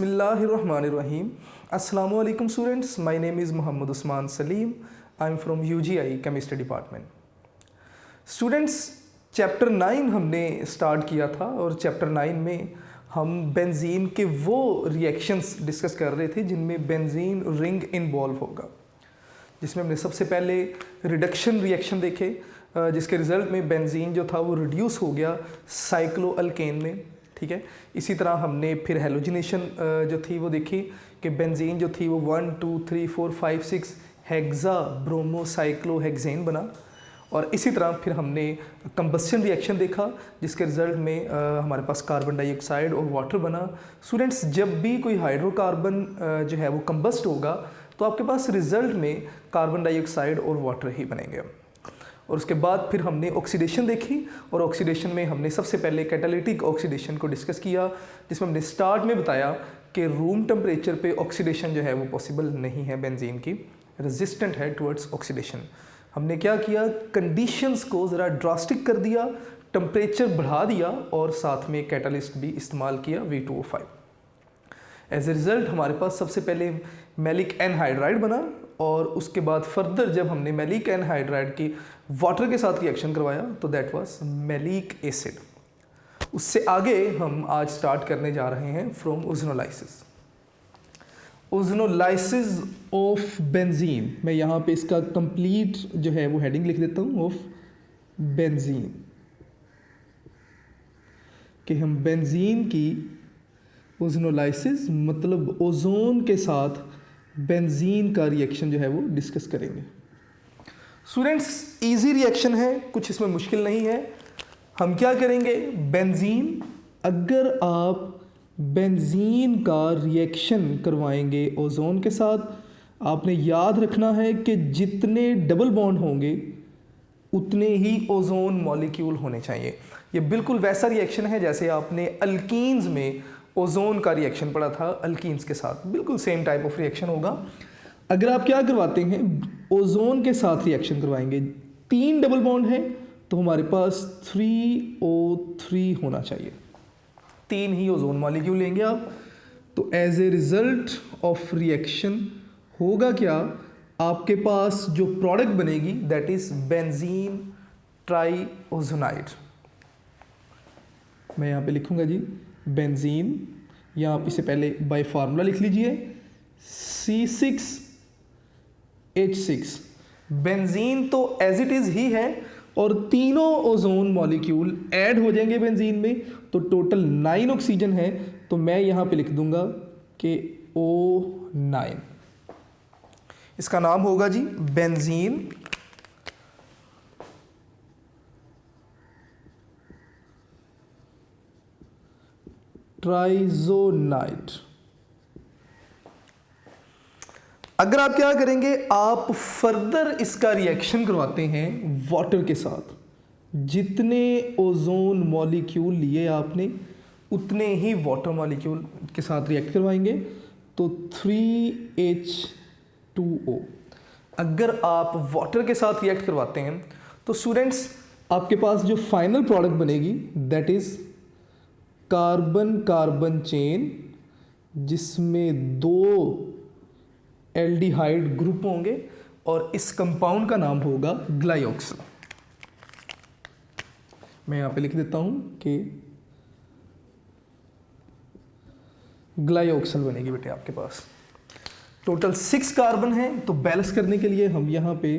Bismillahirrahmanirrahim. Assalamu alaikum students. My name is Muhammad Usman Salim. I am from UGI Chemistry Department. Students, chapter 9 हमने start किया था और chapter 9 में हम benzene के वो रिएक्शंस डिस्कस कर रहे थे जिनमें बेंजीन रिंग इन्वॉल्व होगा, जिसमें हमने सबसे पहले रिडक्शन रिएक्शन देखे जिसके रिजल्ट में बेंजीन जो था वो रिड्यूस हो गया साइक्लोअल्केन में। ठीक है, इसी तरह हमने फिर हेलोजिनेशन जो थी वो देखी कि बेंजीन जो थी वो 1 2 3 4 5 6 हेक्सा ब्रोमोसाइक्लोहेक्सेन बना। और इसी तरह फिर हमने कंबस्शन रिएक्शन देखा जिसके रिजल्ट में हमारे पास कार्बन डाइऑक्साइड और वाटर बना। स्टूडेंट्स, जब भी कोई हाइड्रोकार्बन जो है वो कंबस्ट होगा तो आपके पास रिजल्ट में कार्बन डाइऑक्साइड और वाटर ही बनेंगे। और उसके बाद फिर हमने ऑक्सीडेशन देखी और ऑक्सीडेशन में हमने सबसे पहले कैटालिटिक ऑक्सीडेशन को डिस्कस किया, जिसमें हमने स्टार्ट में बताया कि रूम टेम्परेचर पे ऑक्सीडेशन जो है वो पॉसिबल नहीं है, बेंजीन की रेजिस्टेंट है टुवर्ड्स ऑक्सीडेशन। हमने क्या किया, कंडीशंस को ज़रा ड्रास्टिक कर दिया, टेम्परेचर बढ़ा दिया और साथ में कैटालिस्ट भी इस्तेमाल किया V2O5। एज ए रिज़ल्ट हमारे पास सबसे पहले मैलिक एनहाइड्राइड बना और उसके बाद फर्दर जब हमने मैलिक एनहाइड्राइड की वाटर के साथ रिएक्शन करवाया तो दैट वाज मैलिक एसिड। उससे आगे हम आज स्टार्ट करने जा रहे हैं from ozonolysis. Ozonolysis of benzene, मैं यहाँ पे इसका कंप्लीट जो है वो हेडिंग लिख देता हूँ, ऑफ बेंजीन, कि हम बेंजीन की ओजोनोलाइसिस मतलब ओजोन के साथ बेंजीन का रिएक्शन जो है वो डिस्कस करेंगे। स्टूडेंट्स, इजी रिएक्शन है, कुछ इसमें मुश्किल नहीं है। हम क्या करेंगे, बेंजीन, अगर आप बेंजीन का रिएक्शन करवाएंगे ओजोन के साथ, आपने याद रखना है कि जितने डबल बॉन्ड होंगे उतने ही ओजोन मॉलिक्यूल होने चाहिए। ये बिल्कुल वैसा रिएक्शन है जैसे आपने अल्कीन्स में ओजोन का रिएक्शन पढ़ा था, अल्कीन्स के साथ बिल्कुल सेम टाइप ऑफ रिएक्शन होगा। अगर आप क्या करवाते हैं, ओजोन के साथ रिएक्शन करवाएंगे, 3 डबल बॉन्ड है तो हमारे पास 3O3 होना चाहिए, 3 ही ओजोन मॉलिक्यूल लेंगे आप। तो as a result of reaction होगा क्या, आपके पास जो प्रोडक्ट बनेगी दैट इज बेंजीन ट्राइओजोनाइड। मैं यहाँ पे लिखूंगा जी बेंजीन, या आप इसे पहले बाय फार्मूला लिख लीजिए C6H6। बेंजीन तो एज इट इज ही है और तीनों ओजोन मॉलिक्यूल ऐड हो जाएंगे बेंजीन में, तो टोटल 9 ऑक्सीजन है। तो मैं यहाँ पे लिख दूंगा कि O9, इसका नाम होगा जी बेंजीन ट्राइजोनाइड। अगर आप क्या करेंगे, आप फर्दर इसका रिएक्शन करवाते हैं वाटर के साथ, जितने ओजोन मॉलिक्यूल लिए आपने उतने ही वाटर मॉलिक्यूल के साथ रिएक्ट करवाएंगे, तो 3H2O। अगर आप वाटर के साथ रिएक्ट करवाते हैं तो स्टूडेंट्स आपके पास जो फाइनल प्रोडक्ट बनेगी that is carbon carbon chain, जिसमें 2 एल्डिहाइड ग्रुप होंगे और इस कंपाउंड का नाम होगा ग्लाइऑक्सल। मैं यहाँ पे लिख देता हूँ कि ग्लाइऑक्सल बनेगी बेटे आपके पास। टोटल 6 कार्बन है तो बैलेंस करने के लिए हम यहाँ पे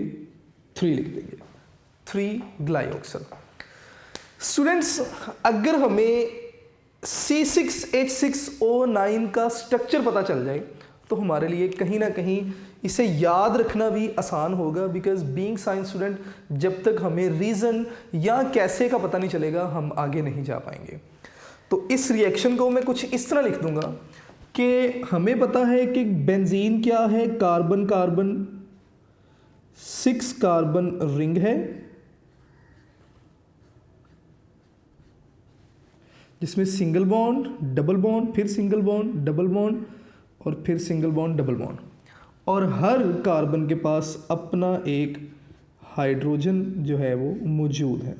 3 लिख देंगे, 3 ग्लाइऑक्सल। स्टूडेंट्स, अगर हमें C6H6O9 का स्ट्रक्चर पता चल जाए तो हमारे लिए कहीं ना कहीं इसे याद रखना भी आसान होगा, बिकॉज बीइंग साइंस स्टूडेंट जब तक हमें रीज़न या कैसे का पता नहीं चलेगा हम आगे नहीं जा पाएंगे। तो इस रिएक्शन को मैं कुछ इस तरह लिख दूंगा कि हमें पता है कि बेंजीन क्या है, कार्बन कार्बन 6 कार्बन रिंग है जिसमें सिंगल बॉन्ड, डबल बॉन्ड, फिर सिंगल बॉन्ड, डबल बॉन्ड और फिर सिंगल बॉन्ड, डबल बॉन्ड, और हर कार्बन के पास अपना एक हाइड्रोजन जो है वो मौजूद है।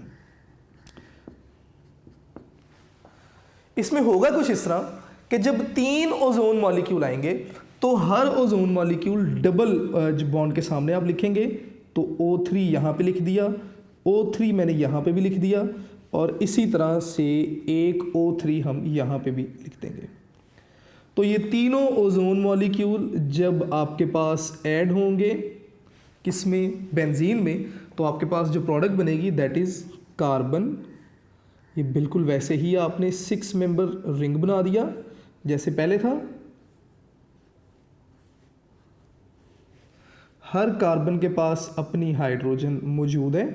इसमें होगा कुछ इस तरह कि जब 3 ओजोन मॉलिक्यूल आएंगे तो हर ओजोन मॉलिक्यूल डबल बॉन्ड के सामने आप लिखेंगे, तो O3 यहाँ पे लिख दिया, O3 मैंने यहाँ पे भी लिख दिया, और इसी तरह से एक O3 हम यहाँ पे भी लिख देंगे। तो ये तीनों ओजोन मॉलिक्यूल जब आपके पास ऐड होंगे किसमें, बेंजीन में, तो आपके पास जो प्रोडक्ट बनेगी दैट इज़ कार्बन। ये बिल्कुल वैसे ही आपने 6 मेंबर रिंग बना दिया जैसे पहले था। हर कार्बन के पास अपनी हाइड्रोजन मौजूद है।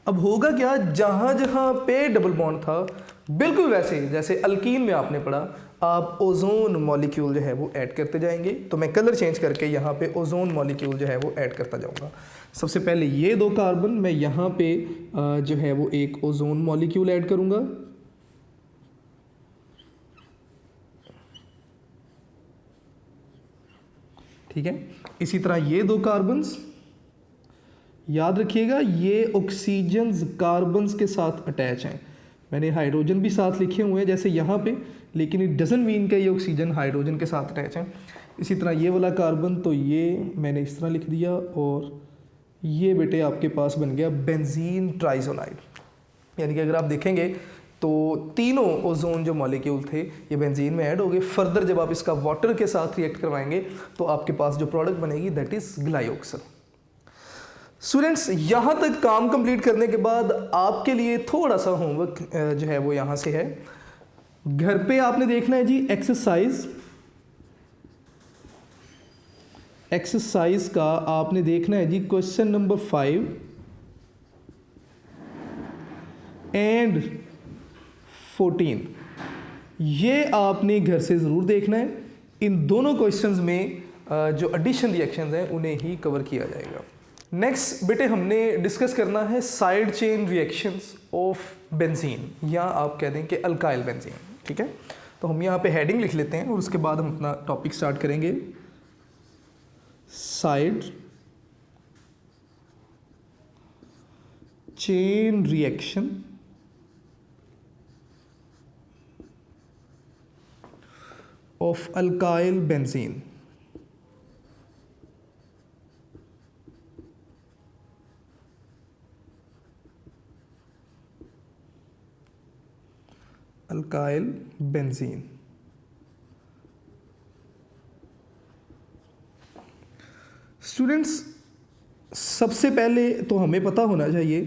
अब होगा क्या, जहां जहां पे डबल बॉन्ड था बिल्कुल वैसे जैसे अल्कीन में आपने पढ़ा, आप ओजोन मॉलिक्यूल जो है वो ऐड करते जाएंगे। तो मैं कलर चेंज करके यहाँ पे ओजोन मॉलिक्यूल जो है वो ऐड करता जाऊँगा। सबसे पहले ये 2 कार्बन, मैं यहाँ पे जो है वो एक ओजोन मॉलिक्यूल ऐड करूँगा। ठीक है, इसी तरह ये 2 कार्बन्स, याद रखिएगा ये ऑक्सीजन्स कार्बन्स के साथ अटैच हैं। मैंने हाइड्रोजन भी साथ लिखे हुए हैं जैसे यहाँ पे, लेकिन इट डजंट मीन कि ये ऑक्सीजन हाइड्रोजन के साथ अटैच हैं। इसी तरह ये वाला कार्बन, तो ये मैंने इस तरह लिख दिया, और ये बेटे आपके पास बन गया बेंजीन ट्राइसोनाइड। यानी कि अगर आप देखेंगे तो तीनों ओजोन जो मॉलिक्यूल थे ये बेंजीन में ऐड हो गए। फर्दर जब आप इसका वाटर के साथ रिएक्ट करवाएंगे तो आपके पास जो प्रोडक्ट बनेगी दैट इज ग्लाइऑक्सल। स्टूडेंट्स, यहाँ तक काम कंप्लीट करने के बाद आपके लिए थोड़ा सा होमवर्क जो है वो यहाँ से है। घर पे आपने देखना है जी एक्सरसाइज का आपने देखना है जी क्वेश्चन नंबर 5 एंड 14। ये आपने घर से ज़रूर देखना है। इन दोनों क्वेश्चंस में जो एडिशन रिएक्शंस हैं उन्हें ही कवर किया जाएगा। नेक्स्ट बेटे हमने डिस्कस करना है side chain reactions of benzene, या आप कह दें कि अल्काइल बेंजीन। ठीक है, तो हम यहाँ पे हेडिंग लिख लेते हैं और उसके बाद हम अपना टॉपिक स्टार्ट करेंगे। Side chain reaction of alkyl benzene. Alkyl benzene. Students, सबसे पहले तो हमें पता होना चाहिए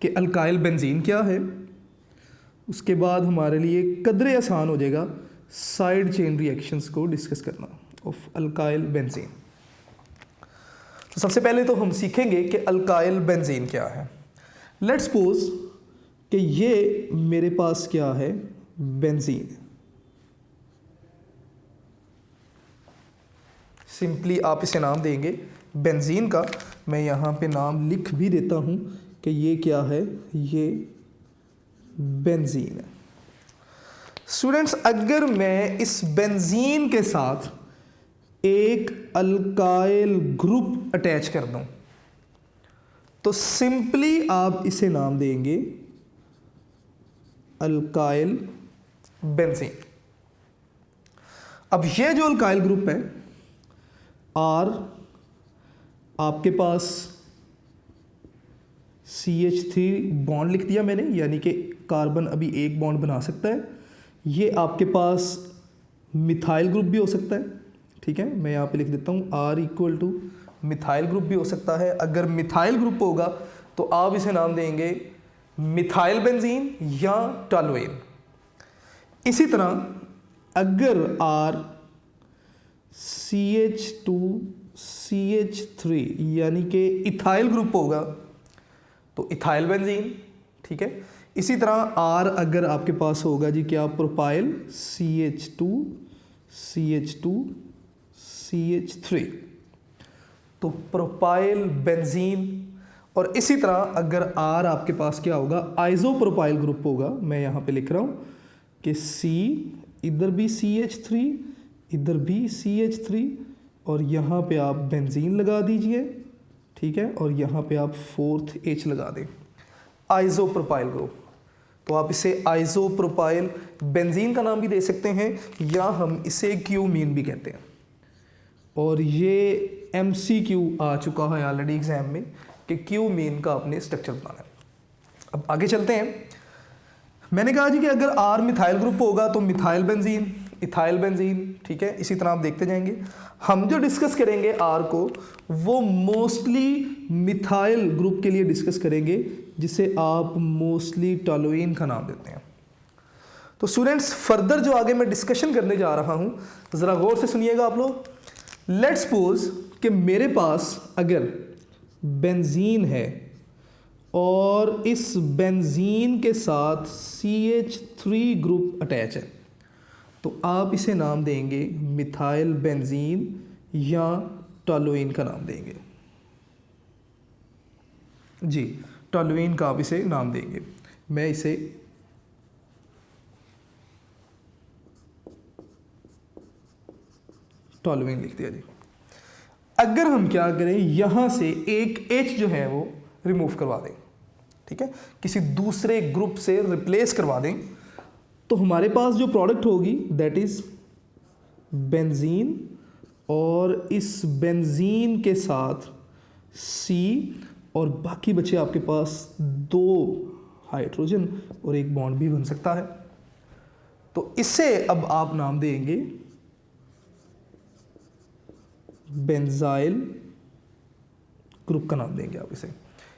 कि अल्काइल बेंजीन क्या है। उसके बाद हमारे लिए कदरे आसान हो जाएगा साइड चेन रिएक्शंस को डिस्कस करना ऑफ अल्काइल बेंजीन। तो सबसे पहले तो हम सीखेंगे कि अल्काइल बेंजीन क्या है। लेट्स सपोज कि ये मेरे पास क्या है, बेंजीन। सिंपली आप इसे नाम देंगे बेंजीन का। मैं यहाँ पे नाम लिख भी देता हूँ कि ये क्या है, ये बेंजीन है। स्टूडेंट्स, अगर मैं इस बेंजीन के साथ एक अल्काइल ग्रुप अटैच कर दूं तो सिंपली आप इसे नाम देंगे अल्काइल बेंजीन। अब ये जो अल्काइल ग्रुप है, आर आपके पास CH3 बॉन्ड लिख दिया मैंने, यानी कि कार्बन अभी एक बॉन्ड बना सकता है। ये आपके पास मिथाइल ग्रुप भी हो सकता है। ठीक है, मैं यहाँ पे लिख देता हूँ R = मिथाइल ग्रुप भी हो सकता है। अगर मिथाइल ग्रुप होगा तो आप इसे नाम देंगे मिथाइल बेंजीन या टॉलुएन। इसी तरह अगर R CH2CH3 यानी कि इथाइल ग्रुप होगा तो इथाइल बेंजीन। ठीक है, इसी तरह R अगर आपके पास होगा जी क्या, प्रोपाइल CH2CH2CH3 तो प्रोपाइल बेंजीन। और इसी तरह अगर R आपके पास क्या होगा, आइसोप्रोपाइल ग्रुप होगा। मैं यहाँ पे लिख रहा हूँ कि C इधर भी CH3 इधर भी CH3 और यहाँ पे आप बेंजीन लगा दीजिए। ठीक है, और यहाँ पे आप 4th H लगा दें। Isopropyl group. तो आप इसे आइसोप्रोपाइल बेंजीन का नाम भी दे सकते हैं, या हम इसे क्यूमीन भी कहते हैं। और ये MCQ आ चुका है ऑलरेडी एग्जाम में कि क्यूमीन का आपने स्ट्रक्चर बनाना है। अब आगे चलते हैं। मैंने कहा जी कि अगर R मिथाइल ग्रुप होगा तो मिथाइल बेंजीन, इथाइल बेंजीन, ठीक है। इसी तरह आप देखते जाएंगे। हम जो डिस्कस करेंगे R को, वो मोस्टली मिथाइल ग्रुप के लिए डिस्कस करेंगे, जिसे आप मोस्टली टोलुइन का नाम देते हैं। तो स्टूडेंट्स, फर्दर जो आगे मैं डिस्कशन करने जा रहा हूं, ज़रा गौर से सुनिएगा आप लोग। लेट्स सपोज कि मेरे पास अगर बेंजीन है और इस बेंजीन के साथ CH3 ग्रुप अटैच है, तो आप इसे नाम देंगे मिथाइल बेंजीन या टोलुइन का नाम देंगे। जी, टोलुइन का आप इसे नाम देंगे। मैं इसे टोलुइन लिख दिया जी। अगर हम क्या करें, यहां से एक H जो है वो रिमूव करवा दें, ठीक है, किसी दूसरे ग्रुप से रिप्लेस करवा दें, तो हमारे पास जो प्रोडक्ट होगी दैट इज बेंजीन, और इस बेंजीन के साथ C, और बाकी बचे आपके पास 2 हाइड्रोजन और एक बॉन्ड भी बन सकता है। तो इससे अब आप नाम देंगे बेंजाइल ग्रुप का नाम देंगे आप इसे।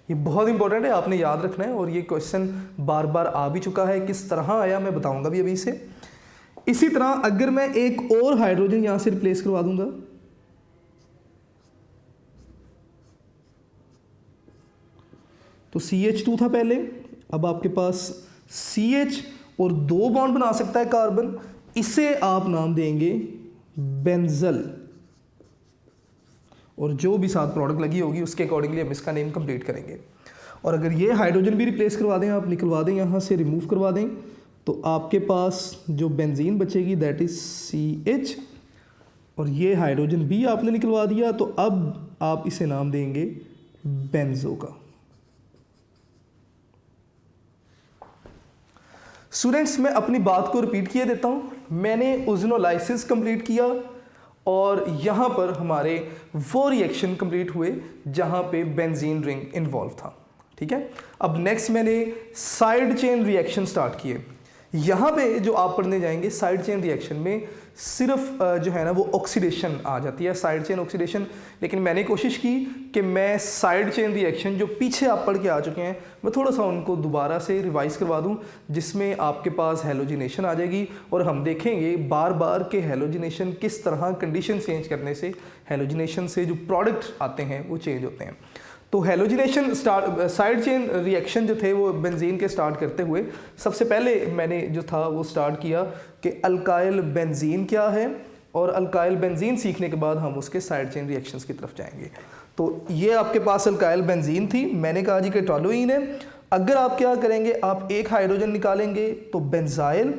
ये बहुत इंपॉर्टेंट है, आपने याद रखना है, और ये क्वेश्चन बार बार आ भी चुका है। किस तरह आया मैं बताऊंगा भी अभी इसे। इसी तरह अगर मैं एक और हाइड्रोजन यहां से रिप्लेस करवा दूंगा, तो CH2 था पहले, अब आपके पास CH और 2 बॉन्ड बना सकता है कार्बन, इसे आप नाम देंगे बेंजल, और जो भी साथ प्रोडक्ट लगी होगी उसके अकॉर्डिंगली हम इसका नेम कंप्लीट करेंगे। और अगर ये हाइड्रोजन भी रिप्लेस करवा दें, आप निकलवा दें यहाँ से, रिमूव करवा दें, तो आपके पास जो बेंजीन बचेगी दैट इज CH, और ये हाइड्रोजन भी आपने निकलवा दिया, तो अब आप इसे नाम देंगे बेंजो का। स्टूडेंट्स, मैं अपनी बात को रिपीट किए देता हूं। मैंने ओजोनोलाइसिस कंप्लीट किया, और यहाँ पर हमारे वो रिएक्शन कंप्लीट हुए जहाँ पे बेंजीन रिंग इन्वॉल्व था, ठीक है। अब नेक्स्ट मैंने साइड चेन रिएक्शन स्टार्ट किए। यहाँ पे जो आप पढ़ने जाएंगे, साइड चेन रिएक्शन में सिर्फ जो है ना वो ऑक्सीडेशन आ जाती है, साइड चेन ऑक्सीडेशन। लेकिन मैंने कोशिश की कि मैं साइड चेन रिएक्शन जो पीछे आप पढ़ के आ चुके हैं, मैं थोड़ा सा उनको दोबारा से रिवाइज करवा दूं, जिसमें आपके पास हेलोजिनेशन आ जाएगी, और हम देखेंगे बार बार के हेलोजिनेशन किस तरह कंडीशन चेंज करने से हेलोजिनेशन से जो प्रोडक्ट आते हैं वो चेंज होते हैं। तो हेलोजिनेशन साइड चेन रिएक्शन जो थे वो बेंजीन के स्टार्ट करते हुए, सबसे पहले मैंने जो था वो स्टार्ट किया कि अल्काइल बेंजीन क्या है, और अल्काइल बेंजीन सीखने के बाद हम उसके साइड चेन रिएक्शंस की तरफ जाएंगे। तो ये आपके पास अल्काइल बेंजीन थी, मैंने कहा जी कि टोलुइन है। अगर आप क्या करेंगे, आप एक हाइड्रोजन निकालेंगे तो बेंजाइल,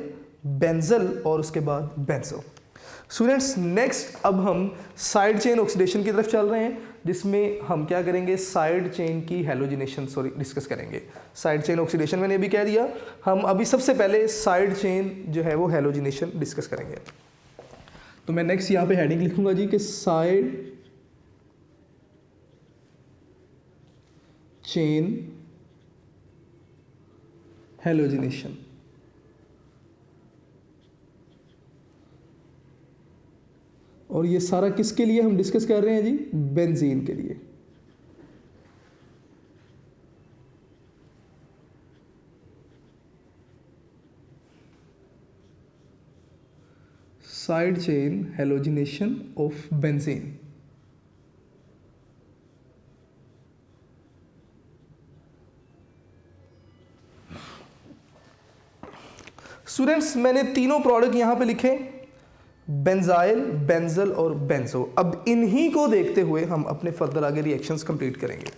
बेंजल, और उसके बाद बेंजो। स्टूडेंट्स, नेक्स्ट अब हम साइड चेन ऑक्सीडेशन की तरफ चल रहे हैं, जिसमें हम क्या करेंगे, साइड चेन की हेलोजिनेशन डिस्कस करेंगे। साइड चेन ऑक्सीडेशन मैंने अभी कह दिया, हम अभी सबसे पहले साइड चेन जो है वो हेलोजिनेशन डिस्कस करेंगे। तो मैं नेक्स्ट यहाँ पे हेडिंग लिखूंगा जी कि साइड चेन हेलोजिनेशन। और ये सारा किसके लिए हम डिस्कस कर रहे हैं जी, बेंजीन के लिए। Side chain halogenation of benzene. Students, मैंने तीनों प्रोडक्ट यहां पे लिखे, बेंजाइल, बेंजल और बेंजो। अब इन्हीं को देखते हुए हम अपने फर्दर आगे रिएक्शंस कंप्लीट करेंगे।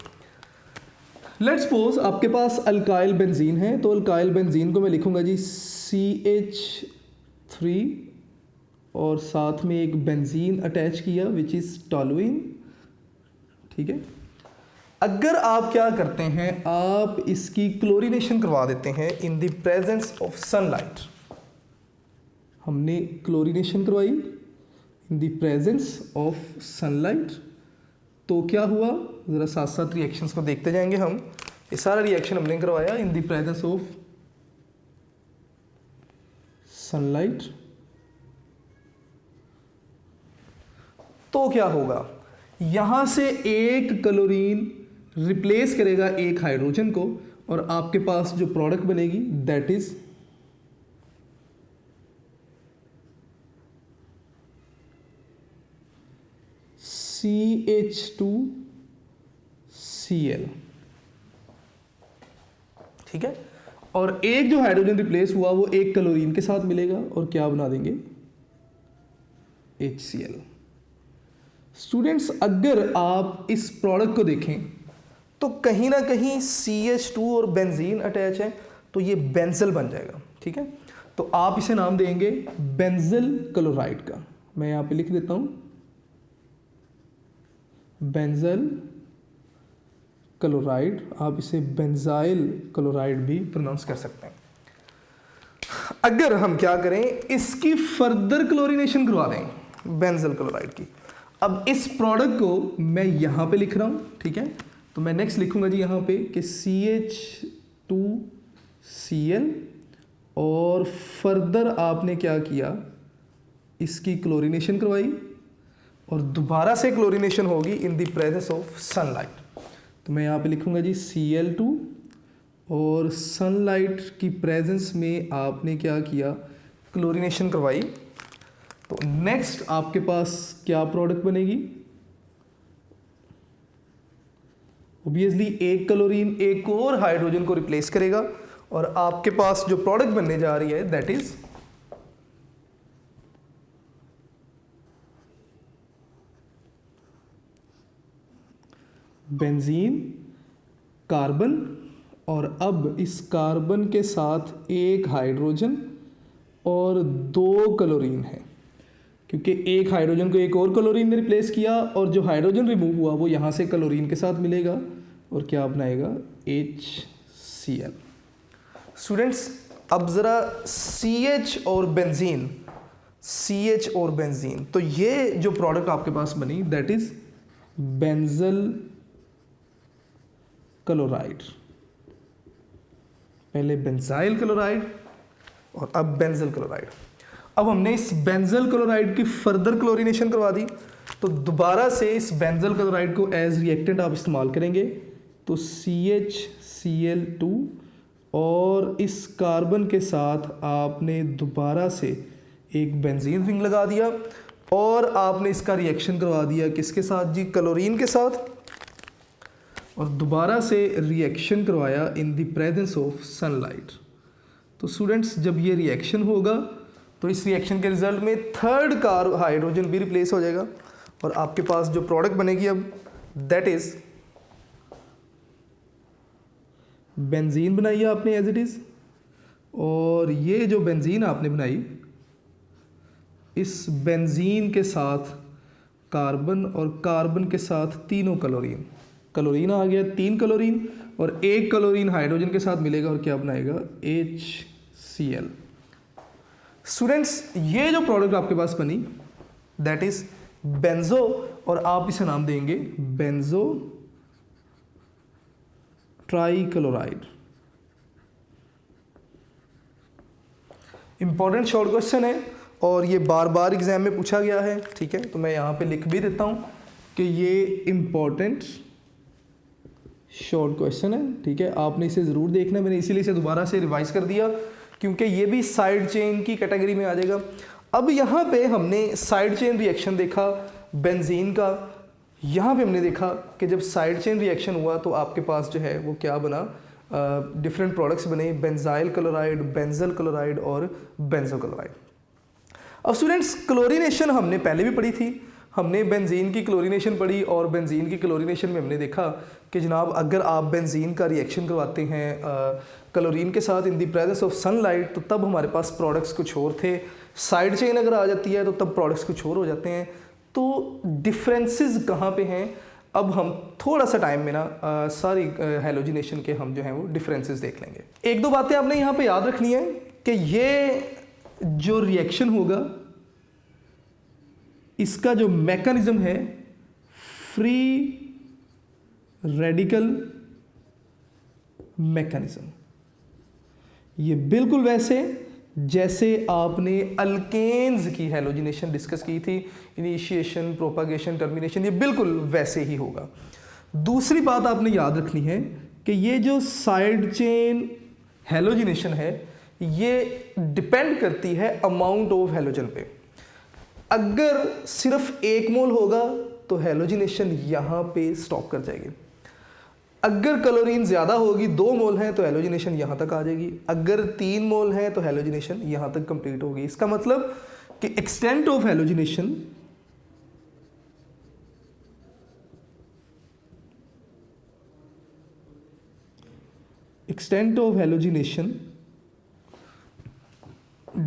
लेट्स सपोज आपके पास अल्काइल बेंजीन है, तो अल्काइल बेंजीन को मैं लिखूंगा जी CH3, और साथ में एक बेंजीन अटैच किया विच इज टोलुइन, ठीक है। अगर आप क्या करते हैं, आप इसकी क्लोरीनेशन करवा देते हैं in the presence of sunlight, हमने क्लोरीनेशन करवाई in the presence of sunlight, तो क्या हुआ, ज़रा साथ साथ रिएक्शंस को देखते जाएंगे हम। ये सारा रिएक्शन हमने करवाया in the presence of sunlight, तो क्या होगा, यहां से एक क्लोरीन रिप्लेस करेगा एक हाइड्रोजन को, और आपके पास जो प्रोडक्ट बनेगी दैट इज CH2Cl, ठीक है। और एक जो हाइड्रोजन रिप्लेस हुआ वो एक क्लोरीन के साथ मिलेगा और क्या बना देंगे, HCl। स्टूडेंट्स, अगर आप इस प्रोडक्ट को देखें तो कहीं ना कहीं CH2 और बेंजीन अटैच है, तो ये बेंजल बन जाएगा, ठीक है। तो आप इसे नाम देंगे बेंजल क्लोराइड का। मैं यहां पे लिख देता हूं बेंजल क्लोराइड, आप इसे बेंजाइल क्लोराइड भी प्रोनाउंस कर सकते हैं। अगर हम क्या करें, इसकी फर्दर क्लोरीनेशन करवा दें बेंजल क्लोराइड की। अब इस प्रोडक्ट को मैं यहां पे लिख रहा हूं, ठीक है। तो मैं नेक्स्ट लिखूंगा जी यहां पे कि CH2Cl, और फर्दर आपने क्या किया, इसकी क्लोरीनेशन करवाई, और दोबारा से क्लोरीनेशन होगी in the presence of sunlight. तो मैं यहाँ पे लिखूंगा जी Cl2, और सनलाइट की प्रेजेंस में आपने क्या किया, क्लोरीनेशन करवाई। तो नेक्स्ट आपके पास क्या प्रोडक्ट बनेगी, ऑब्वियसली एक क्लोरीन एक और हाइड्रोजन को रिप्लेस करेगा, और आपके पास जो प्रोडक्ट बनने जा रही है दैट इज बेंजीन कार्बन, और अब इस कार्बन के साथ एक हाइड्रोजन और दो क्लोरीन है, क्योंकि एक हाइड्रोजन को एक और क्लोरीन ने रिप्लेस किया, और जो हाइड्रोजन रिमूव हुआ वो यहाँ से क्लोरीन के साथ मिलेगा और क्या बनाएगा, HCl। स्टूडेंट्स, अब ज़रा CH और बेंजीन, तो ये जो प्रोडक्ट आपके पास बनी दैट इज बेंजल क्लोराइड, पहले बेंजाइल क्लोराइड और अब बेंजल क्लोराइड। अब हमने इस बेंजल क्लोराइड की फर्दर क्लोरीनेशन करवा दी, तो दोबारा से इस बेंजल क्लोराइड को एज रिएक्टेंट आप इस्तेमाल करेंगे। तो CHCl2, और इस कार्बन के साथ आपने दोबारा से एक बेंजीन रिंग लगा दिया, और आपने इसका रिएक्शन करवा दिया किसके साथ जी, क्लोरीन के साथ, और दोबारा से रिएक्शन करवाया in the presence of sunlight. तो स्टूडेंट्स, जब ये रिएक्शन होगा तो इस रिएक्शन के रिजल्ट में थर्ड हाइड्रोजन भी रिप्लेस हो जाएगा, और आपके पास जो प्रोडक्ट बनेगी अब दैट इज बेंजीन बनाई है आपने एज इट इज, और ये जो बेंजीन आपने बनाई, इस बेंजीन के साथ कार्बन, और कार्बन के साथ तीनों क्लोरीन आ गया, 3 क्लोरीन, और एक क्लोरीन हाइड्रोजन के साथ मिलेगा और क्या बनाएगा, HCl। स्टूडेंट्स, ये जो प्रोडक्ट आपके पास बनी दैट इज बेंजो, और आप इसे नाम देंगे benzo trichloride. Important short question है, और ये बार बार एग्जाम में पूछा गया है, ठीक है। तो मैं यहाँ पे लिख भी देता हूँ कि ये इंपॉर्टेंट शॉर्ट क्वेश्चन है, ठीक है। आपने इसे ज़रूर देखना है, मैंने इसीलिए इसे दोबारा से रिवाइज कर दिया क्योंकि ये भी साइड चेन की कैटेगरी में आ जाएगा। अब यहाँ पे हमने साइड चेन रिएक्शन देखा बेंजीन का, यहाँ पे हमने देखा कि जब साइड चेन रिएक्शन हुआ तो आपके पास जो है वो क्या बना, डिफरेंट प्रोडक्ट्स बने, बेंजाइल क्लोराइड, बेंजल क्लोराइड और बेंजो क्लोराइड। अब स्टूडेंट्स, क्लोरीनेशन हमने पहले भी पढ़ी थी, हमने बेंजीन की क्लोरीनेशन पढ़ी, और बेंजीन की क्लोरीनेशन में हमने देखा कि जनाब अगर आप बेंजीन का रिएक्शन करवाते हैं क्लोरीन के साथ in the presence of sunlight, तो तब हमारे पास प्रोडक्ट्स कुछ और थे। साइड चेन अगर आ जाती है तो तब प्रोडक्ट्स कुछ और हो जाते हैं। तो डिफरेंसेस कहाँ पे हैं, अब हम थोड़ा सा टाइम में ना सारी हैलोजिनेशन के हम जो हैं वो डिफरेंसेस देख लेंगे। एक दो बातें आपने यहाँ पे याद रखनी है कि ये जो रिएक्शन होगा इसका जो मैकेनिज्म है फ्री रेडिकल मैकेनिज्म, ये बिल्कुल वैसे जैसे आपने अल्केन्स की हैलोजिनेशन डिस्कस की थी, इनिशिएशन, प्रोपागेशन, टर्मिनेशन, ये बिल्कुल वैसे ही होगा। दूसरी बात आपने याद रखनी है कि ये जो साइड चेन हैलोजिनेशन है ये डिपेंड करती है अमाउंट ऑफ हैलोजन पे। अगर सिर्फ 1 मोल होगा तो हैलोजिनेशन यहाँ पे स्टॉप कर जाएगी। अगर क्लोरीन ज़्यादा होगी, 2 मोल है तो हैलोजिनेशन यहाँ तक आ जाएगी। अगर 3 मोल है तो हैलोजिनेशन यहाँ तक कंप्लीट होगी। इसका मतलब कि extent of halogenation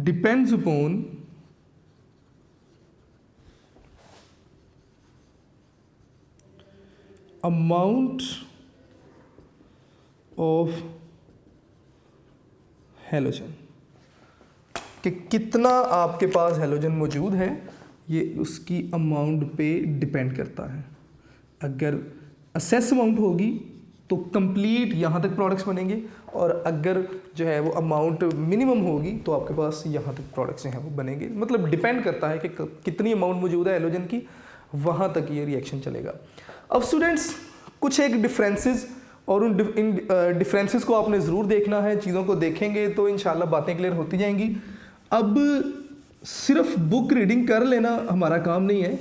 depends upon amount of halogen, कि कितना आपके पास हैलोजन मौजूद है ये उसकी अमाउंट पे डिपेंड करता है। अगर असेस अमाउंट होगी तो कंप्लीट यहाँ तक प्रोडक्ट्स बनेंगे, और अगर जो है वो अमाउंट मिनिमम होगी तो आपके पास यहाँ तक प्रोडक्ट्स जो हैं वो बनेंगे। मतलब डिपेंड करता है कि कितनी अमाउंट मौजूद है हैलोजन की, वहाँ तक ये रिएक्शन चलेगा। अब स्टूडेंट्स कुछ एक डिफरेंसेस, और इन डिफरेंसेस को आपने ज़रूर देखना है। चीज़ों को देखेंगे तो इंशाल्लाह बातें क्लियर होती जाएंगी। अब सिर्फ बुक रीडिंग कर लेना हमारा काम नहीं है,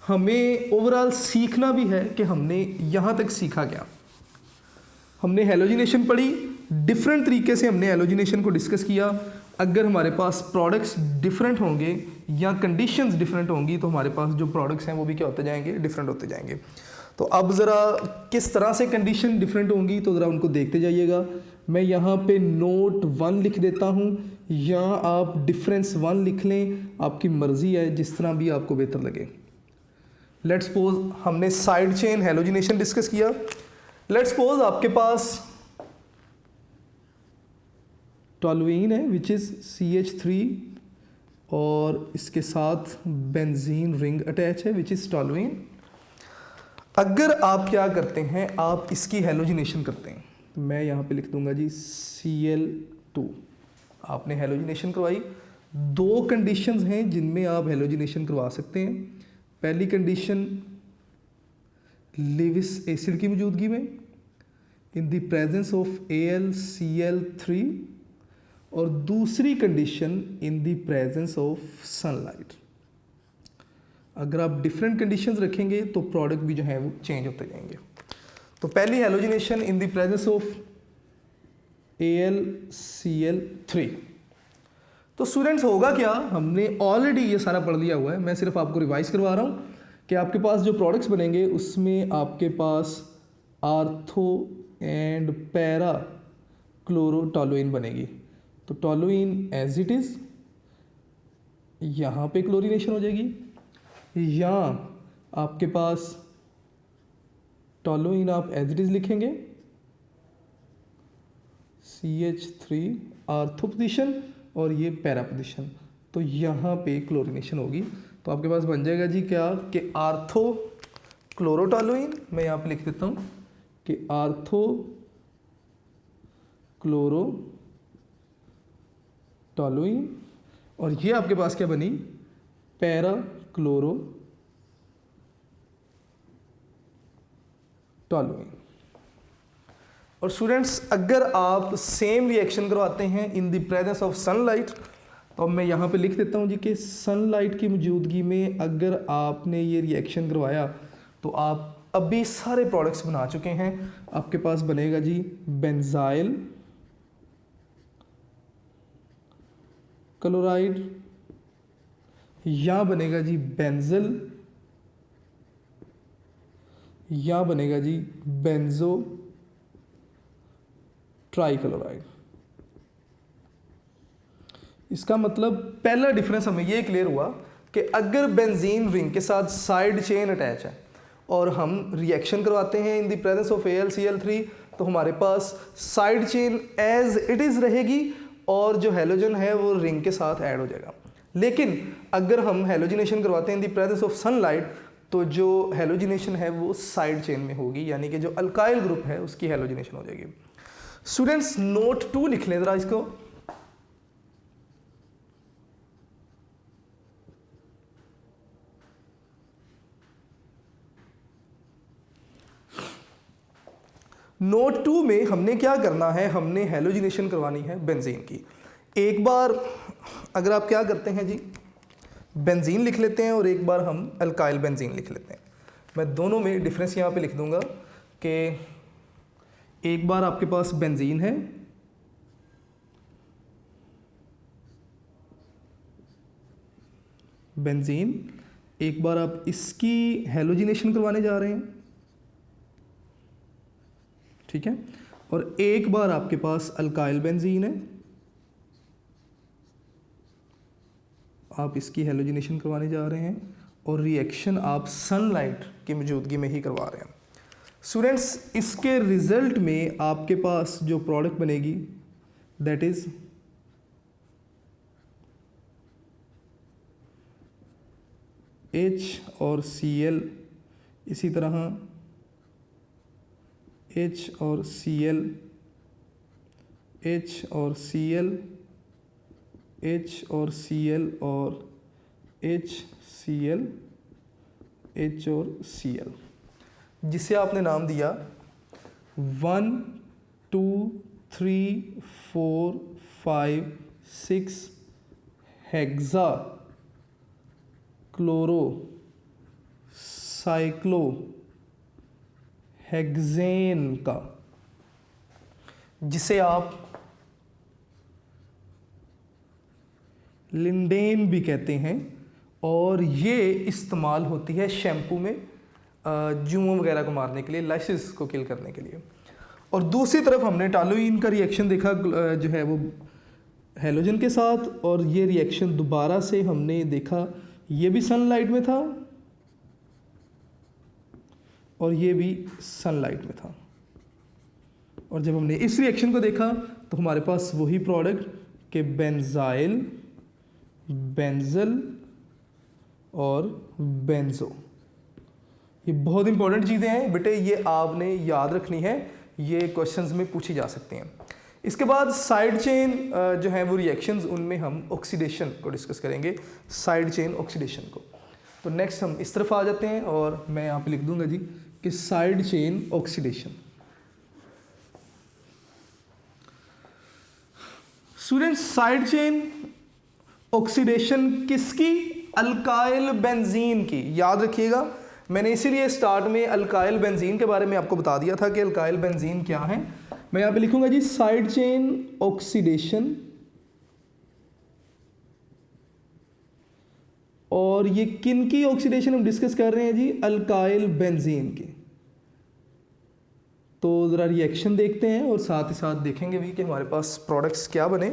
हमें ओवरऑल सीखना भी है कि हमने यहाँ तक सीखा क्या। हमने हैलोजिनेशन पढ़ी, डिफरेंट तरीके से हमने हैलोजिनेशन को डिस्कस किया। अगर हमारे पास प्रोडक्ट्स डिफरेंट होंगे या कंडीशंस डिफरेंट होंगी तो हमारे पास जो प्रोडक्ट्स हैं वो भी क्या होते जाएंगे, डिफरेंट होते जाएंगे। तो अब ज़रा किस तरह से कंडीशन डिफरेंट होंगी तो ज़रा उनको देखते जाइएगा। मैं यहाँ पे नोट 1 लिख देता हूँ, या आप डिफरेंस 1 लिख लें, आपकी मर्ज़ी है, जिस तरह भी आपको बेहतर लगे। लेट्स सपोज हमने साइड चेन हैलोजिनेशन डिस्कस किया। लेट्स सपोज आपके पास टॉलुइन है विच इज़ CH3 और इसके साथ बेंजीन रिंग अटैच है विच इज़ टॉलुइन। अगर आप क्या करते हैं, आप इसकी हैलोजिनेशन करते हैं, तो मैं यहाँ पे लिख दूंगा जी Cl2। आपने हैलोजिनेशन करवाई। 2 कंडीशंस हैं जिनमें आप हैलोजिनेशन करवा सकते हैं। पहली कंडीशन लेविस एसिड की मौजूदगी में in the presence of AlCl3, और दूसरी condition in the presence of sunlight. अगर आप डिफरेंट कंडीशंस रखेंगे तो प्रोडक्ट भी जो है वो चेंज होते जाएंगे। तो पहली halogenation in the presence of AlCl3। तो स्टूडेंट्स होगा क्या, हमने ऑलरेडी ये सारा पढ़ लिया हुआ है, मैं सिर्फ आपको रिवाइज करवा रहा हूँ कि आपके पास जो प्रोडक्ट्स बनेंगे उसमें आपके पास आर्थो एंड पैरा क्लोरोटोलुइन बनेगी। तो टोलुइन एज इट इज़, यहाँ पे क्लोरीनेशन हो जाएगी, या आपके पास टोलुइन आप एज इट इज़ लिखेंगे, CH3 आर्थो पोजीशन और ये पैरा पोजीशन, तो यहाँ पे क्लोरीनेशन होगी। तो आपके पास बन जाएगा जी क्या कि आर्थो क्लोरोटोलुइन, मैं यहाँ पे लिख देता हूँ कि आर्थो क्लोरोटोलुइन, और ये आपके पास क्या बनी, पैरा क्लोरोटोलुइन। और स्टूडेंट्स अगर आप सेम रिएक्शन करवाते हैं in the presence of sunlight, तो मैं यहाँ पे लिख देता हूँ जी कि सनलाइट की मौजूदगी में अगर आपने ये रिएक्शन करवाया तो आप अभी सारे प्रोडक्ट्स बना चुके हैं। आपके पास बनेगा जी बेंजाइल क्लोराइड, या बनेगा जी बेंजल, या बनेगा जी बेंजो ट्राइक्लोराइड। इसका मतलब पहला डिफरेंस हमें ये क्लियर हुआ कि अगर बेंजीन रिंग के साथ साइड चेन अटैच है और हम रिएक्शन करवाते हैं in the presence of AlCl3, तो हमारे पास side chain as it is रहेगी और जो हैलोजन है वो रिंग के साथ ऐड हो जाएगा। लेकिन अगर हम हैलोजिनेशन करवाते हैं in the presence of sunlight, तो जो हैलोजिनेशन है वो साइड चेन में होगी, यानी कि जो अल्काइल ग्रुप है उसकी हैलोजिनेशन हो जाएगी। स्टूडेंट्स नोट 2 लिख लें ज़रा इसको। नोट 2 में हमने क्या करना है, हमने हैलोजिनेशन करवानी है बेंजीन की। एक बार अगर आप क्या करते हैं जी, बेंजीन लिख लेते हैं और एक बार हम अल्काइल बेंजीन लिख लेते हैं। मैं दोनों में डिफरेंस यहाँ पे लिख दूंगा कि एक बार आपके पास बेंजीन है, बेंजीन, एक बार आप इसकी हैलोजिनेशन करवाने जा रहे हैं, ठीक है, और एक बार आपके पास अल्काइल बेंजीन है, आप इसकी हैलोजिनेशन करवाने जा रहे हैं और रिएक्शन आप सनलाइट की मौजूदगी में ही करवा रहे हैं। स्टूडेंट्स इसके रिजल्ट में आपके पास जो प्रोडक्ट बनेगी दैट इज H और Cl, इसी तरह H और Cl, H और Cl, H और Cl और HCl, H और Cl, जिसे आपने नाम दिया 1 2 3 4 5 6 हेक्सा क्लोरो साइक्लो हेक्सेन का, जिसे आप लिंडेन भी कहते हैं, और ये इस्तेमाल होती है शैम्पू में जुओं वगैरह को मारने के लिए, लाइसिस को किल करने के लिए। और दूसरी तरफ हमने टॉलुइन का रिएक्शन देखा जो है वो हैलोजन के साथ, और ये रिएक्शन दोबारा से हमने देखा, ये भी सनलाइट में था और ये भी सनलाइट में था। और जब हमने इस रिएक्शन को देखा तो हमारे पास वही प्रोडक्ट के बेंजाइल, बेंजल और बेंजो। ये बहुत इंपॉर्टेंट चीज़ें हैं बेटे, ये आपने याद रखनी है, ये क्वेश्चंस में पूछी जा सकती हैं। इसके बाद साइड चेन जो है वो रिएक्शंस, उनमें हम ऑक्सीडेशन को डिस्कस करेंगे, साइड चेन ऑक्सीडेशन को। तो नेक्स्ट हम इस तरफ आ जाते हैं और मैं यहाँ पे लिख दूंगा जी कि side chain oxidation. Students side chain oxidation किसकी? अल्काइल बेंजीन की। याद रखिएगा, मैंने इसीलिए स्टार्ट में अल्काइल बेंजीन के बारे में आपको बता दिया था कि अल्काइल बेंजीन क्या है। मैं यहाँ पे लिखूंगा जी साइड चेन ऑक्सीडेशन, और ये किन की ऑक्सीडेशन हम डिस्कस कर रहे हैं जी? अल्काइल बेंजीन की। तो ज़रा रिएक्शन देखते हैं और साथ ही साथ देखेंगे भी कि हमारे पास प्रोडक्ट्स क्या बने।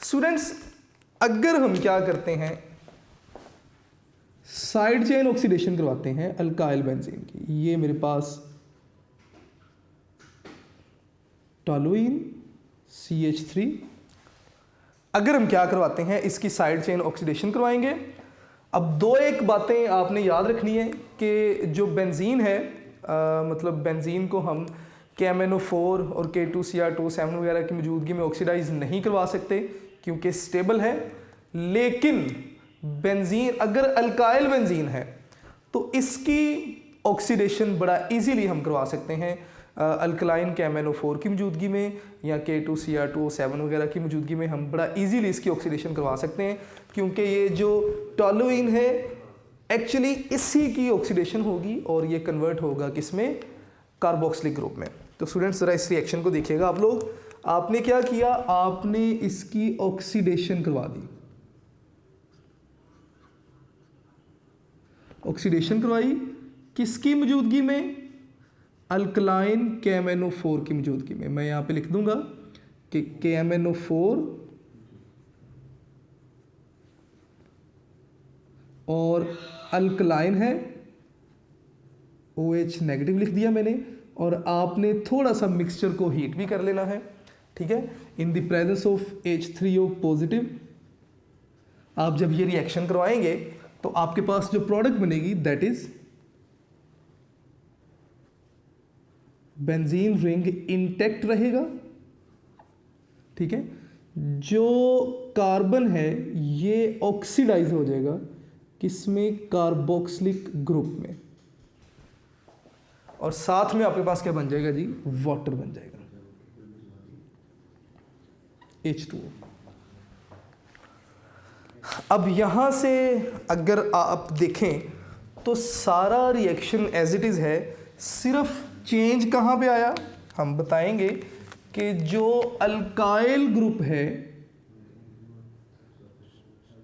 स्टूडेंट्स अगर हम क्या करते हैं, साइड चेन ऑक्सीडेशन करवाते हैं अल्काइल बेंजीन की, ये मेरे पास टॉलुइन CH3, अगर हम क्या करवाते हैं इसकी साइड चेन ऑक्सीडेशन करवाएंगे। अब दो एक बातें आपने याद रखनी है कि जो बेंजीन है मतलब बेंजीन को हम KMnO4 और K2Cr2 वगैरह की मौजूदगी में ऑक्सीडाइज नहीं करवा सकते क्योंकि स्टेबल है। लेकिन बेंजीन अगर अल्काइल बेंजीन है तो इसकी ऑक्सीडेशन बड़ा इजीली हम करवा सकते हैं अल्कलाइन KMnO4 की मौजूदगी में या K2Cr2 वगैरह की मौजूदगी में हम बड़ा इजीली इसकी ऑक्सीडेशन करवा सकते हैं, क्योंकि ये जो टॉलुइन है एक्चुअली इसी की ऑक्सीडेशन होगी और ये कन्वर्ट होगा किसमें? कार्बोक्सिलिक ग्रुप में। तो स्टूडेंट्स ज़रा इस रिएक्शन को देखिएगा आप लोग। आपने क्या किया, आपने इसकी ऑक्सीडेशन करवा दी, ऑक्सीडेशन करवाई किसकी मौजूदगी में? अल्कलाइन KMnO4 की मौजूदगी में। मैं यहाँ पे लिख दूंगा कि KMnO4 और अल्कलाइन है OH नेगेटिव लिख दिया मैंने, और आपने थोड़ा सा मिक्सचर को हीट भी कर लेना है, ठीक है। In the presence of H3O positive आप जब ये रिएक्शन करवाएंगे तो आपके पास जो प्रोडक्ट बनेगी that is benzene ring intact रहेगा, ठीक है। जो कार्बन है ये ऑक्सीडाइज हो जाएगा किसमें, कार्बोक्सिलिक ग्रुप में, और साथ में आपके पास क्या बन जाएगा जी, वाटर बन जाएगा H2O। अब यहां से अगर आप देखें तो सारा रिएक्शन एज इट इज है, सिर्फ चेंज कहां पे आया, हम बताएंगे कि जो अल्काइल ग्रुप है,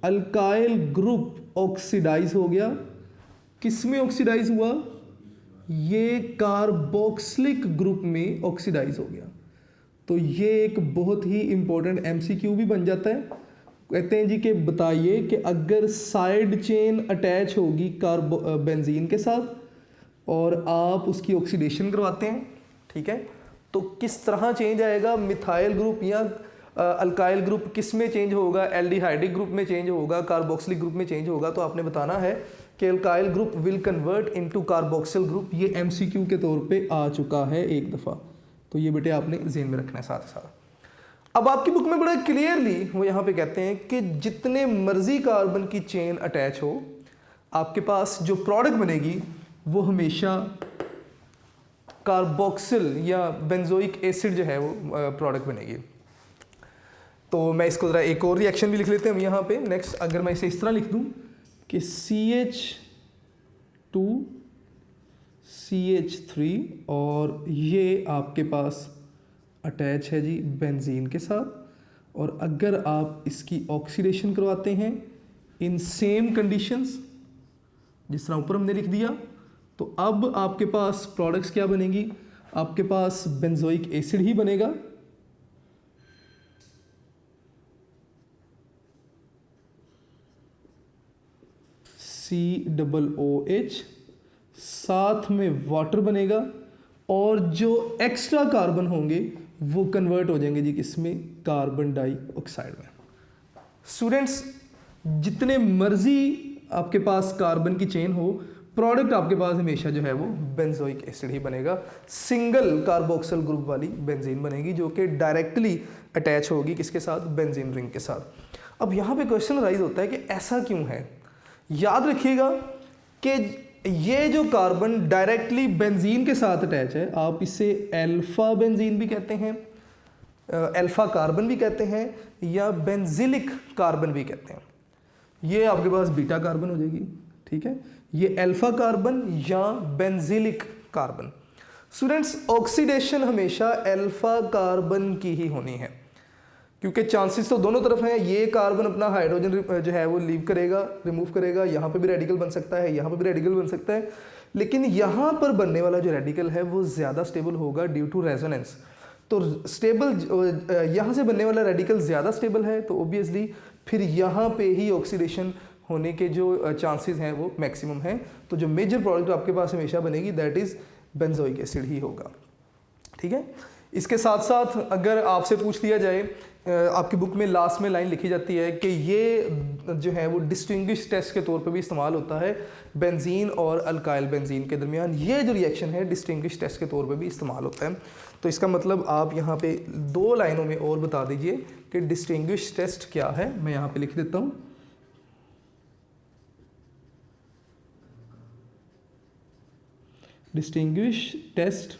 अल्काइल ग्रुप ऑक्सीडाइज हो गया, किसमें ऑक्सीडाइज हुआ, ये कार्बोक्सिलिक ग्रुप में ऑक्सीडाइज हो गया। तो ये एक बहुत ही इंपॉर्टेंट MCQ भी बन जाता है। कहते हैं जी कि बताइए कि अगर साइड चेन अटैच होगी बेंजीन के साथ और आप उसकी ऑक्सीडेशन करवाते हैं, ठीक है, तो किस तरह चेंज आएगा, मिथाइल ग्रुप या अल्काइल ग्रुप किस में चेंज होगा, एल्डिहाइडिक ग्रुप में चेंज होगा, कार्बोक्सिलिक ग्रुप में चेंज होगा। तो आपने बताना है कि alkyl group will convert into carboxyl group. ये MCQ के तौर पे आ चुका है एक दफ़ा, तो ये बेटे आपने ज़हन में रखना है साथ साथ। अब आपकी बुक में बड़ा क्लियरली वो यहाँ पे कहते हैं कि जितने मर्जी कार्बन की चेन अटैच हो, आपके पास जो प्रोडक्ट बनेगी वो हमेशा कार्बोक्सिल या बेंजोइक एसिड जो है वो प्रोडक्ट बनेगी। तो मैं इसको ज़रा एक और रिएक्शन भी लिख लेते हैं हम यहाँ पे। नेक्स्ट अगर मैं इसे इस तरह लिख दूँ कि CH2 CH3 और ये आपके पास अटैच है जी बेंजीन के साथ, और अगर आप इसकी ऑक्सीडेशन करवाते हैं इन सेम कंडीशंस जिस तरह ऊपर हमने लिख दिया, तो अब आपके पास प्रोडक्ट्स क्या बनेंगी, आपके पास बेंजोइक एसिड ही बनेगा, COOH, साथ में वाटर बनेगा, और जो एक्स्ट्रा कार्बन होंगे वो कन्वर्ट हो जाएंगे जी किसमें, कार्बन डाइऑक्साइड में। स्टूडेंट्स जितने मर्जी आपके पास कार्बन की चेन हो, प्रोडक्ट आपके पास हमेशा जो है वो बेंजोइक एसिड ही बनेगा, सिंगल कार्बोक्सिल ग्रुप वाली बेंजीन बनेगी जो कि डायरेक्टली अटैच होगी किसके साथ, बेंजीन रिंग के साथ। अब यहाँ पे क्वेश्चन राइज होता है कि ऐसा क्यों है। याद रखिएगा कि ये जो कार्बन डायरेक्टली बेंजीन के साथ अटैच है, आप इसे अल्फा बेंजीन भी कहते हैं, अल्फा कार्बन भी कहते हैं, या बेंजिलिक कार्बन भी कहते हैं। ये आपके पास बीटा कार्बन हो जाएगी, ठीक है, ये अल्फा कार्बन या बेंजिलिक कार्बन। स्टूडेंट्स ऑक्सीडेशन हमेशा अल्फा कार्बन की ही होनी है, क्योंकि चांसेस तो दोनों तरफ हैं। ये कार्बन अपना हाइड्रोजन जो है वो लीव करेगा, रिमूव करेगा, यहाँ पे भी रेडिकल बन सकता है, यहाँ पे भी रेडिकल बन सकता है, लेकिन यहाँ पर बनने वाला जो रेडिकल है वो ज़्यादा स्टेबल होगा ड्यू टू रेजोनेंस। तो स्टेबल यहाँ से बनने वाला रेडिकल ज़्यादा स्टेबल है, तो ओबियसली फिर यहाँ पे ही ऑक्सीडेशन होने के जो चांसेस हैं वो मैक्सिमम हैं। तो जो मेजर प्रोडक्ट आपके पास हमेशा बनेगी दैट इज़ बेंजोइक एसिड ही होगा, ठीक है। इसके साथ साथ अगर आपसे पूछ लिया जाए, आपकी बुक में लास्ट में लाइन लिखी जाती है कि ये जो है वो डिस्टिंग्विश टेस्ट के तौर पे भी इस्तेमाल होता है बेंजीन और अल्काइल बेंजीन के दरमियान। ये जो रिएक्शन है डिस्टिंग्विश टेस्ट के तौर पे भी इस्तेमाल होता है। तो इसका मतलब आप यहाँ पे 2 लाइनों में और बता दीजिए कि डिस्टिंग्विश टेस्ट क्या है। मैं यहाँ पे लिख देता हूँ, डिस्टिंग्विश टेस्ट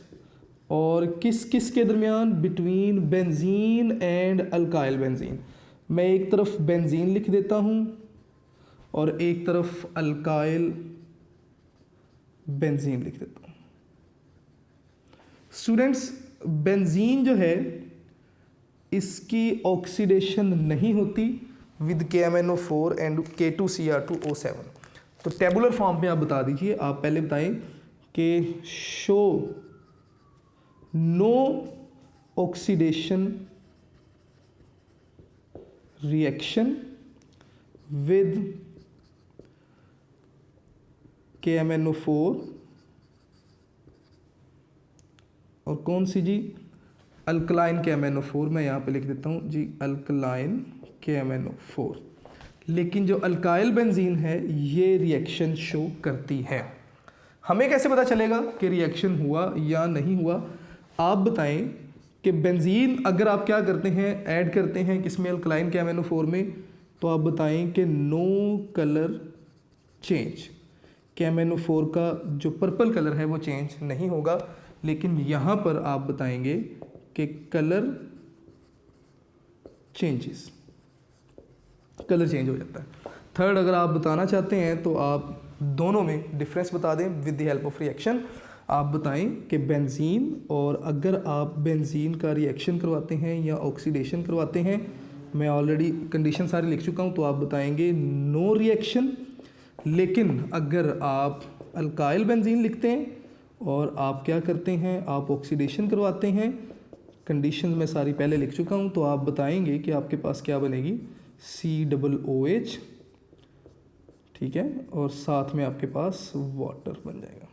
और किस किस के दरमियान, between benzene and alkyl benzene. मैं एक तरफ बेंजीन लिख देता हूँ और एक तरफ अल्काइल बेंजीन लिख देता हूँ। स्टूडेंट्स बेंजीन जो है इसकी ऑक्सीडेशन नहीं होती विद KMnO4 एंड K2Cr2O7। तो टेबुलर फॉर्म में आप बता दीजिए, आप पहले बताएं कि show no oxidation reaction with KMnO4 और कौन सी जी, अल्कलाइन KMnO4, मैं यहाँ पे लिख देता हूँ जी अल्कलाइन KMnO4। लेकिन जो अल्काइल बेंजीन है ये रिएक्शन शो करती है। हमें कैसे पता चलेगा कि रिएक्शन हुआ या नहीं हुआ? आप बताएं कि बेंजीन अगर आप क्या करते हैं, ऐड करते हैं किसमें, अल्कलाइन KMnO4 में, तो आप बताएं कि नो कलर चेंज, KMnO4 का जो पर्पल कलर है वो चेंज नहीं होगा। लेकिन यहाँ पर आप बताएंगे कि कलर चेंजेस, कलर चेंज हो जाता है। थर्ड, अगर आप बताना चाहते हैं तो आप दोनों में डिफरेंस बता दें with the help of reaction. आप बताएं कि बेंजीन, और अगर आप बेंजीन का रिएक्शन करवाते हैं या ऑक्सीडेशन करवाते हैं, मैं ऑलरेडी कंडीशन सारी लिख चुका हूं, तो आप बताएंगे नो रिएक्शन। लेकिन अगर आप अल्काइल बेंजीन लिखते हैं और आप क्या करते हैं, आप ऑक्सीडेशन करवाते हैं, कंडीशन मैं सारी पहले लिख चुका हूं, तो आप बताएंगे कि आपके पास क्या बनेगी, COOH, ठीक है, और साथ में आपके पास वाटर बन जाएगा।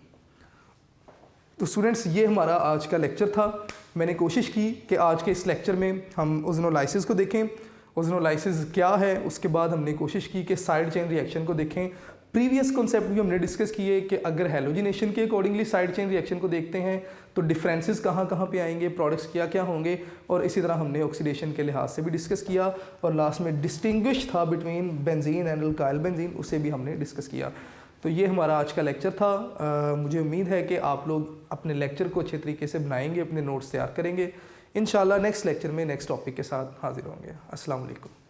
तो स्टूडेंट्स, ये हमारा आज का लेक्चर था। मैंने कोशिश की कि आज के इस लेक्चर में हम ओज़ोनोलाइसिस को देखें, ओज़ोनोलाइसिस क्या है, उसके बाद हमने कोशिश की कि साइड चेन रिएक्शन को देखें। प्रीवियस कॉन्सेप्ट भी हमने डिस्कस किए कि अगर हैलोजिनेशन के अकॉर्डिंग्ली साइड चेन रिएक्शन को देखते हैं तो डिफरेंसेस कहाँ कहाँ पे आएंगे, प्रोडक्ट्स क्या क्या होंगे, और इसी तरह हमने ऑक्सीडेशन के लिहाज से भी डिस्कस किया, और लास्ट में डिस्टिंग्विश था between benzene and alkyl benzene, उसे भी हमने डिस्कस किया। तो ये हमारा आज का लेक्चर था। मुझे उम्मीद है कि आप लोग अपने लेक्चर को अच्छे तरीके से बनाएंगे, अपने नोट्स तैयार करेंगे। इंशाल्लाह नेक्स्ट लेक्चर में नेक्स्ट टॉपिक के साथ हाजिर होंगे। अस्सलाम वालेकुम।